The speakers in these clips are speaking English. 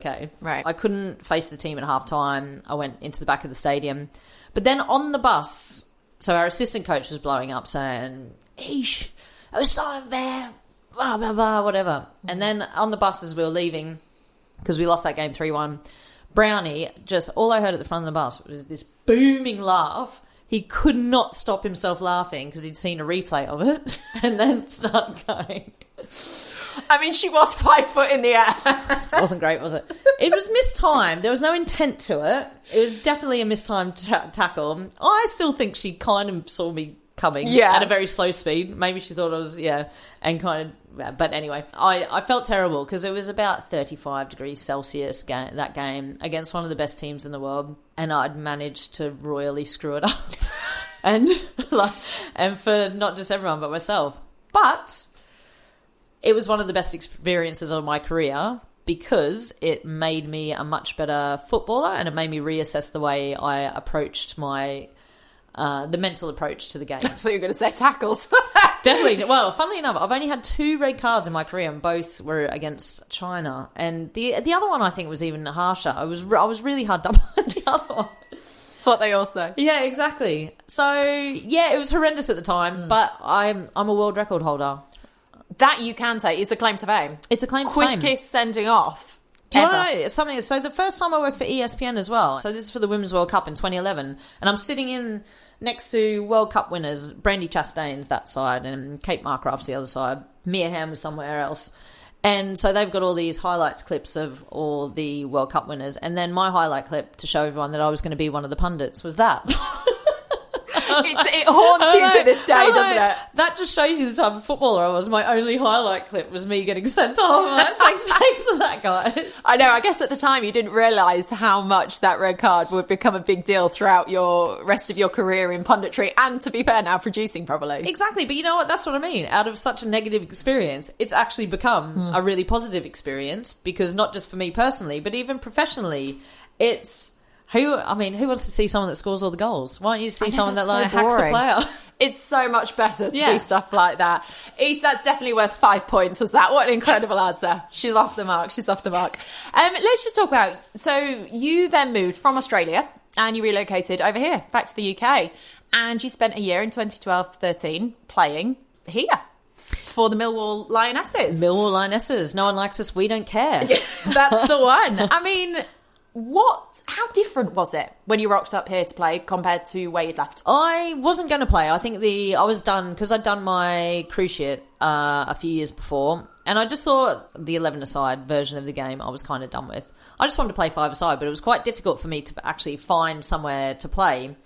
Okay. Right. I couldn't face the team at half-time. I went into the back of the stadium. But then on the bus, so our assistant coach was blowing up saying, Eesh, it was so unfair, blah, blah, blah, whatever. And then on the bus as we were leaving, because we lost that game 3-1, Brownie, just all I heard at the front of the bus was this booming laugh. He could not stop himself laughing because he'd seen a replay of it and then started going. I mean, she was 5 foot in the air. It wasn't great, was it? It was mistimed. There was no intent to it. It was definitely a mistimed tackle. I still think she kind of saw me coming at a very slow speed. Maybe she thought I was, and kind of... But anyway, I felt terrible because it was about 35 degrees Celsius that game against one of the best teams in the world, and I'd managed to royally screw it up. and for not just everyone, but myself. But... it was one of the best experiences of my career because it made me a much better footballer and it made me reassess the way I approached the mental approach to the game. So you're going to say tackles. Definitely. Well, funnily enough, I've only had 2 red cards in my career and both were against China. And the other one I think was even harsher. I was really hard done by the other one. That's what they all say. Yeah, exactly. So, yeah, it was horrendous at the time, but I'm a world record holder. That you can say. It's a claim to fame. It's a claim to fame. Quickest sending off. Do you know something? So the first time I worked for ESPN as well. So this is for the Women's World Cup in 2011. And I'm sitting in next to World Cup winners. Brandy Chastain's that side and Kate Markgraf's the other side. Mia Hamm was somewhere else. And so they've got all these highlights clips of all the World Cup winners. And then my highlight clip to show everyone that I was going to be one of the pundits was that. It haunts you to this day, doesn't it? That just shows you the type of footballer I was. My only highlight clip was me getting sent off. Like, thanks for that, guys. I know. I guess at the time you didn't realise how much that red card would become a big deal throughout your rest of your career in punditry and, to be fair, now producing probably. Exactly. But you know what? That's what I mean. Out of such a negative experience, it's actually become a really positive experience because not just for me personally, but even professionally, it's... Who wants to see someone that scores all the goals? Why don't you see someone that hacks a player? It's so much better to see stuff like that. Eesh, that's definitely worth 5 points, was that? What an incredible answer. She's off the mark. Let's just talk about... So you then moved from Australia and you relocated over here, back to the UK. And you spent a year in 2012-13 playing here for the Millwall Lionesses. Millwall Lionesses. No one likes us. We don't care. That's the one. I mean... How different was it when you rocked up here to play compared to where you'd left? I wasn't going to play. I think I was done because I'd done my cruise ship a few years before, and I just thought the 11-a-side version of the game I was kind of done with. I just wanted to play 5-a-side, but it was quite difficult for me to actually find somewhere to play.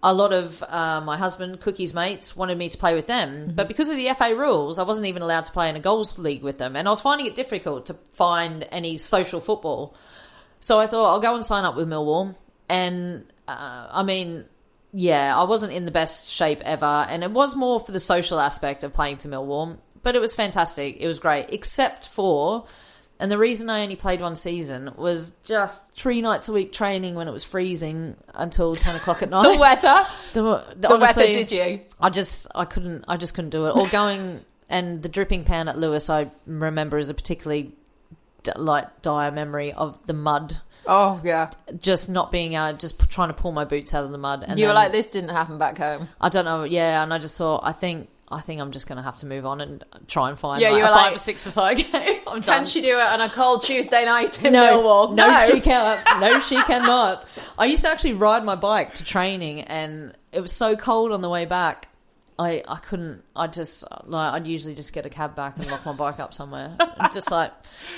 A lot of my husband, Cookie's mates, wanted me to play with them, but because of the FA rules, I wasn't even allowed to play in a goals league with them, and I was finding it difficult to find any social football. So I thought I'll go and sign up with Millwall. And, I wasn't in the best shape ever. And it was more for the social aspect of playing for Millwall. But it was fantastic. It was great. Except for... And the reason I only played one season was just 3 nights a week training when it was freezing until 10 o'clock at night. The weather? Honestly, weather, did you? I just couldn't do it. Or going... And the dripping pan at Lewis, I remember, is a particularly... dire memory of the mud. Oh yeah, just not being just trying to pull my boots out of the mud. And you were like, this didn't happen back home. I don't know. Yeah, and I just thought, I think I'm just going to have to move on and try and find you were a 5 or 6-a-side game. Can she do it on a cold Tuesday night in Millwall? No, she can't. No, she cannot. I used to actually ride my bike to training, and it was so cold on the way back. I couldn't. I'd usually just get a cab back and lock my bike up somewhere.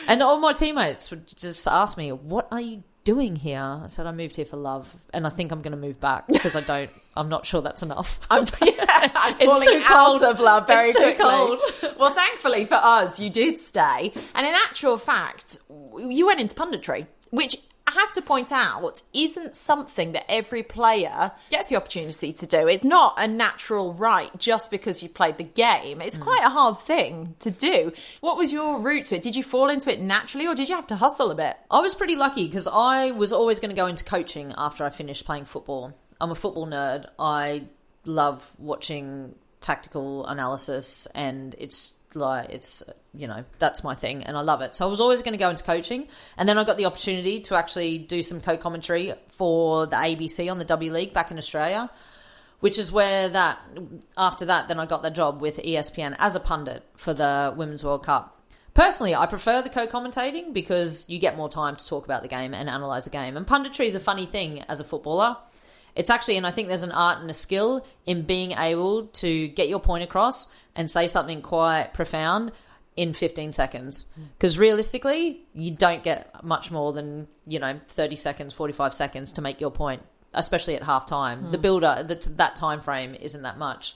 And all my teammates would just ask me, "What are you doing here?" I said, "I moved here for love, and I think I'm going to move back because I'm not sure that's enough." I'm falling out of love very quickly. It's too cold. Well, thankfully for us, you did stay, and in actual fact, you went into punditry, which I have to point out, isn't something that every player gets the opportunity to do. It's not a natural right just because you played the game. It's quite a hard thing to do. What was your route to it? Did you fall into it naturally or did you have to hustle a bit? I was pretty lucky because I was always going to go into coaching after I finished playing football. I'm a football nerd. I love watching tactical analysis, and it's Like, it's, that's my thing, and I love it. So I was always going to go into coaching, and then I got the opportunity to actually do some co-commentary for the ABC on the W League back in Australia, which is where after that, then I got the job with ESPN as a pundit for the Women's World Cup. Personally, I prefer the co-commentating because you get more time to talk about the game and analyse the game. And punditry is a funny thing as a footballer. It's actually, and I think there's an art and a skill in being able to get your point across and say something quite profound in 15 seconds. Because realistically, you don't get much more than, 30 seconds, 45 seconds to make your point, especially at half time. The builder, that time frame isn't that much.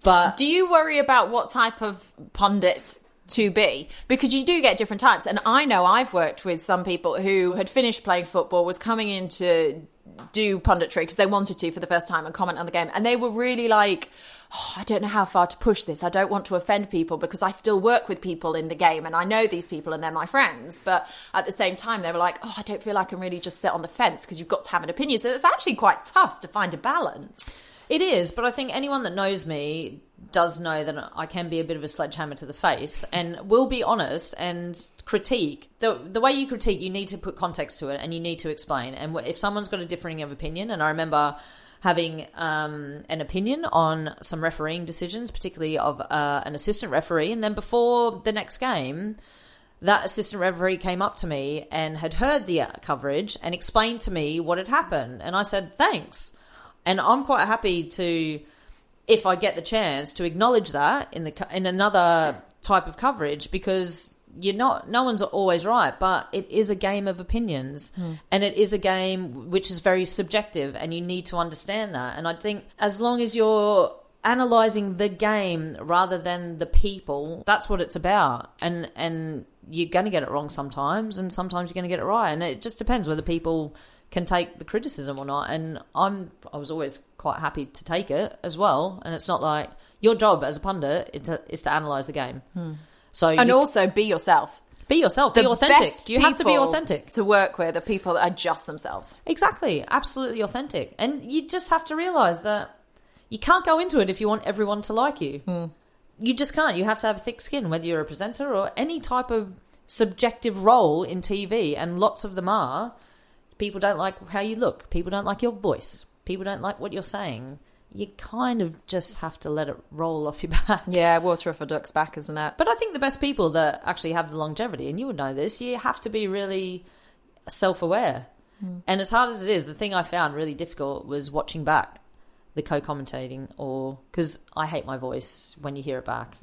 But do you worry about what type of pundit to be? Because you do get different types. And I know I've worked with some people who had finished playing football, was coming in to do punditry because they wanted to for the first time and comment on the game. And they were really like, I don't know how far to push this. I don't want to offend people because I still work with people in the game and I know these people and they're my friends. But at the same time, they were like, I don't feel I can really just sit on the fence because you've got to have an opinion. So it's actually quite tough to find a balance. It is, but I think anyone that knows me does know that I can be a bit of a sledgehammer to the face and will be honest and critique. The way you critique, you need to put context to it and you need to explain. And if someone's got a differing of opinion, and I remember having an opinion on some refereeing decisions, particularly of an assistant referee, and then before the next game, that assistant referee came up to me and had heard the coverage and explained to me what had happened. And I said, thanks. And I'm quite happy to, if I get the chance, to acknowledge that in another type of coverage, because no one's always right, but it is a game of opinions and it is a game which is very subjective and you need to understand that. And I think as long as you're analysing the game rather than the people, that's what it's about. And you're going to get it wrong sometimes and sometimes you're going to get it right. And it just depends whether people can take the criticism or not. And I was always quite happy to take it as well. And it's not like your job as a pundit is to analyse the game. Also be yourself. Be yourself. Be authentic. You have to be authentic. To work with are people that are just themselves. Exactly. Absolutely authentic. And you just have to realise that you can't go into it if you want everyone to like you. You just can't. You have to have thick skin, whether you're a presenter or any type of subjective role in TV, and lots of them are. People don't like how you look. People don't like your voice. People don't like what you're saying. You kind of just have to let it roll off your back. Yeah, water off a duck's back, isn't it? But I think the best people that actually have the longevity, and you would know this, you have to be really self-aware. And as hard as it is, the thing I found really difficult was watching back the co-commentating, because I hate my voice when you hear it back,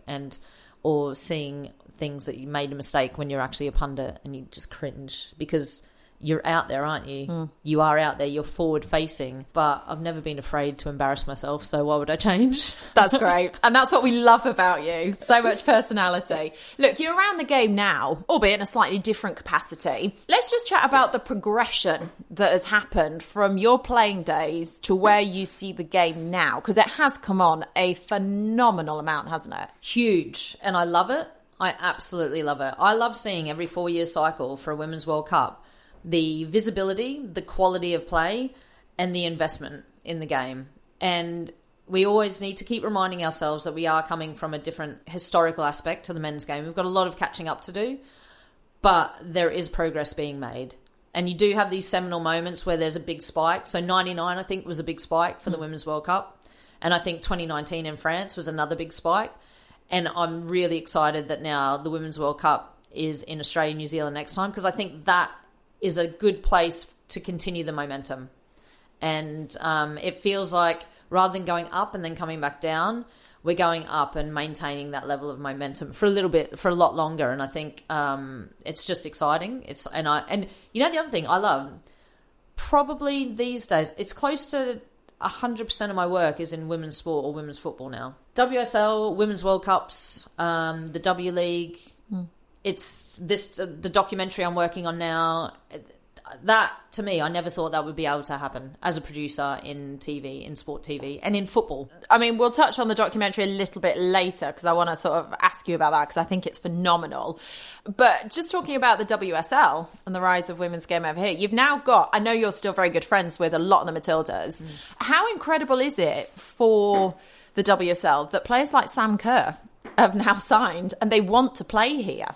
or seeing things that you made a mistake when you're actually a pundit and you just cringe because you're out there, aren't you? You are out there, you're forward facing. But I've never been afraid to embarrass myself, so why would I change? That's great. And that's what we love about you. So much personality. Look, you're around the game now, albeit in a slightly different capacity. Let's just chat about the progression that has happened from your playing days to where you see the game now, because it has come on a phenomenal amount, hasn't it? Huge. And I love it. I absolutely love it. I love seeing every 4-year cycle for a Women's World Cup the visibility, the quality of play, and the investment in the game. And we always need to keep reminding ourselves that we are coming from a different historical aspect to the men's game. We've got a lot of catching up to do, but there is progress being made. And you do have these seminal moments where there's a big spike. So 99, I think, was a big spike for the Women's World Cup. And I think 2019 in France was another big spike. And I'm really excited that now the Women's World Cup is in Australia and New Zealand next time, because I think that is a good place to continue the momentum. And it feels like rather than going up and then coming back down, we're going up and maintaining that level of momentum for a little bit, for a lot longer. And I think it's just exciting. And you know, the other thing I love, probably these days, it's close to 100% of my work is in women's sport or women's football now. WSL, Women's World Cups, the W League. It's the documentary I'm working on now. That, to me, I never thought that would be able to happen as a producer in TV, in sport TV, and in football. I mean, we'll touch on the documentary a little bit later because I want to sort of ask you about that because I think it's phenomenal. But just talking about the WSL and the rise of women's game over here, you've now got, I know you're still very good friends with a lot of the Matildas. How incredible is it for the WSL that players like Sam Kerr have now signed and they want to play here.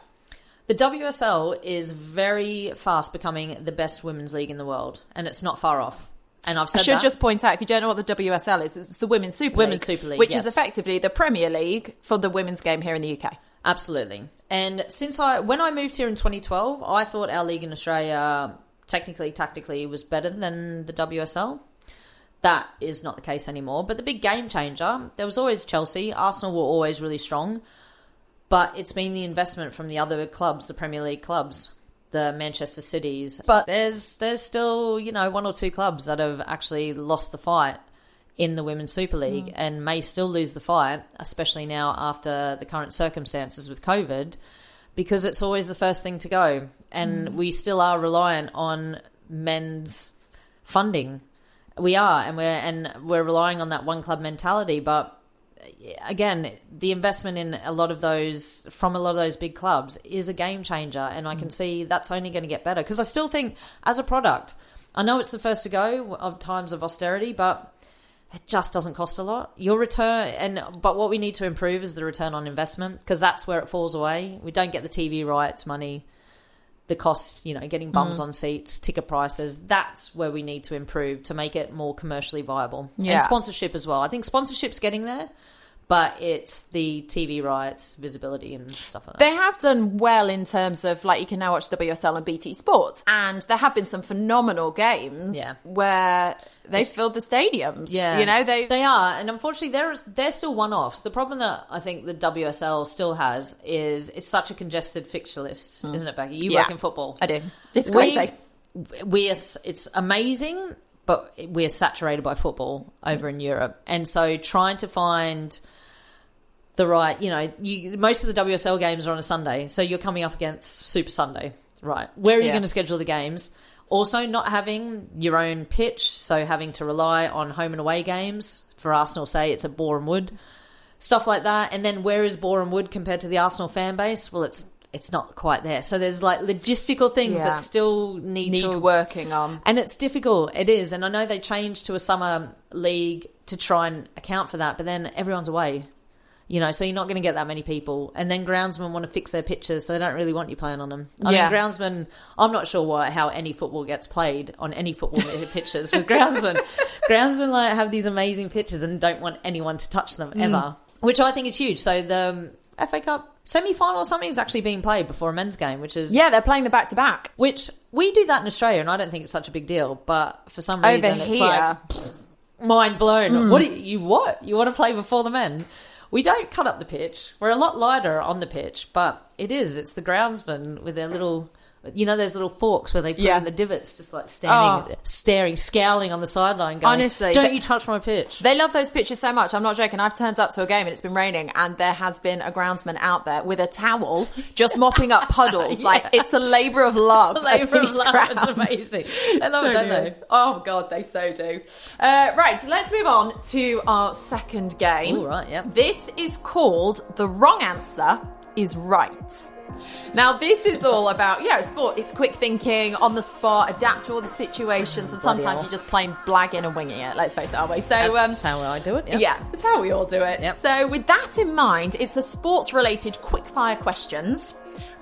The WSL is very fast becoming the best women's league in the world, and it's not far off. And I've said I should just point out, if you don't know what the WSL is, it's the Women's Super League. Women's Super League, which is effectively the Premier League for the women's game here in the UK. Absolutely. And when I moved here in 2012, I thought our league in Australia, technically, tactically, was better than the WSL. That is not the case anymore. But the big game changer, there was always Chelsea. Arsenal were always really strong. But it's been the investment from the other clubs, the Premier League clubs, the Manchester Cities. But there's still, one or two clubs that have actually lost the fight in the Women's Super League and may still lose the fight, especially now after the current circumstances with COVID, because it's always the first thing to go. And we still are reliant on men's funding. We are, and we're relying on that one club mentality. But again, the investment in a lot of those big clubs is a game changer, and I can see that's only going to get better, because I still think as a product, I know it's the first to go of times of austerity, but it just doesn't cost a lot. Your return, but what we need to improve is the return on investment, because that's where it falls away. We don't get the TV rights money, the cost, getting bums on seats, ticket prices. That's where we need to improve to make it more commercially viable. Yeah. And sponsorship as well. I think sponsorship's getting there, but it's the TV rights, visibility and stuff like that. They have done well in terms of, you can now watch WSL and BT Sport. And there have been some phenomenal games where they filled the stadiums. Yeah. They are. And unfortunately, they're still one-offs. The problem that I think the WSL still has is it's such a congested fixture list, isn't it, Becky? You work in football. I do. It's crazy. It's amazing, but we're saturated by football over in Europe. And so trying to find the right, most of the WSL games are on a Sunday, so you're coming up against Super Sunday, right? Where are you going to schedule the games? Also, not having your own pitch, so having to rely on home and away games. For Arsenal, say it's at Boreham Wood, stuff like that. And then where is Boreham Wood compared to the Arsenal fan base? Well, it's not quite there. So there's logistical things that still need working on, and it's difficult. It is, and I know they changed to a summer league to try and account for that, but then everyone's away. So you're not going to get that many people. And then groundsmen want to fix their pitches, so they don't really want you playing on them. I mean, groundsmen, I'm not sure how any football gets played on any football pitches with groundsmen. Groundsmen have these amazing pitches and don't want anyone to touch them ever, which I think is huge. So the FA Cup semi-final or something is actually being played before a men's game, which is... Yeah, they're playing the back-to-back. Which, we do that in Australia, and I don't think it's such a big deal, but for some reason over here, it's mind blown. What? You want to play before the men? We don't cut up the pitch. We're a lot lighter on the pitch, but it's the groundsmen with their little, those little forks where they put in the divots, just staring, scowling on the sideline going, honestly, don't you touch my pitch. They love those pitches so much. I'm not joking. I've turned up to a game and it's been raining and there has been a groundsman out there with a towel just mopping up puddles. It's a labour of love. It's a labour of love. It's amazing. They love it, don't they? Oh, God, they so do. Right, let's move on to our second game. All right, yeah. This is called The Wrong Answer is Right. Now, this is all about, sport. It's quick thinking, on the spot, adapt to all the situations, and sometimes you're just plain blagging and winging it. Let's face it, aren't we? So, that's how I do it. Yep. Yeah, that's how we all do it. Yep. So, with that in mind, it's a sports-related quick-fire questions,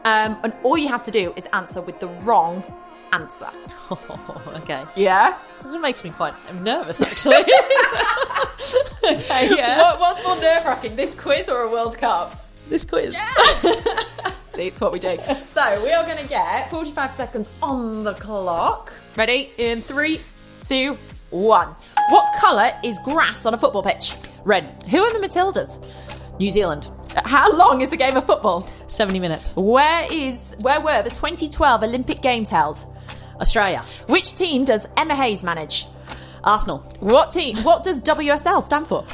and all you have to do is answer with the wrong answer. Oh, okay. Yeah? It makes me quite nervous, actually. Okay, yeah. What's more nerve-wracking, this quiz or a World Cup? This quiz. Yeah. See, it's what we do. So we are going to get 45 seconds on the clock. Ready? In 3, 2, 1. What colour is grass on a football pitch? Red. Who are the Matildas? New Zealand. How long is a game of football? 70 minutes. Where were the 2012 Olympic Games held? Australia. Which team does Emma Hayes manage? Arsenal. What does WSL stand for?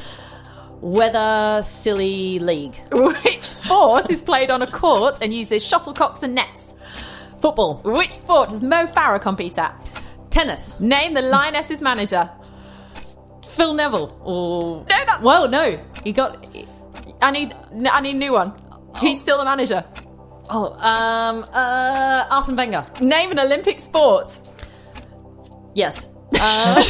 Weather Silly League. Which sport is played on a court and uses shuttlecocks and nets? Football. Which sport does Mo Farah compete at? Tennis. Name the Lionesses' manager. Phil Neville. Or... No, that's... Well, no. You got... I need a new one. He's still the manager. Arsene Wenger. Name an Olympic sport. Yes. That's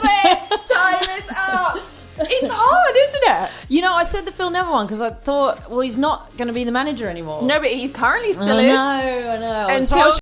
it. Time is up. It's hard, isn't it? You know, I said the Phil Neville one because I thought, well, he's not going to be the manager anymore. No, but he currently still I is. know. Until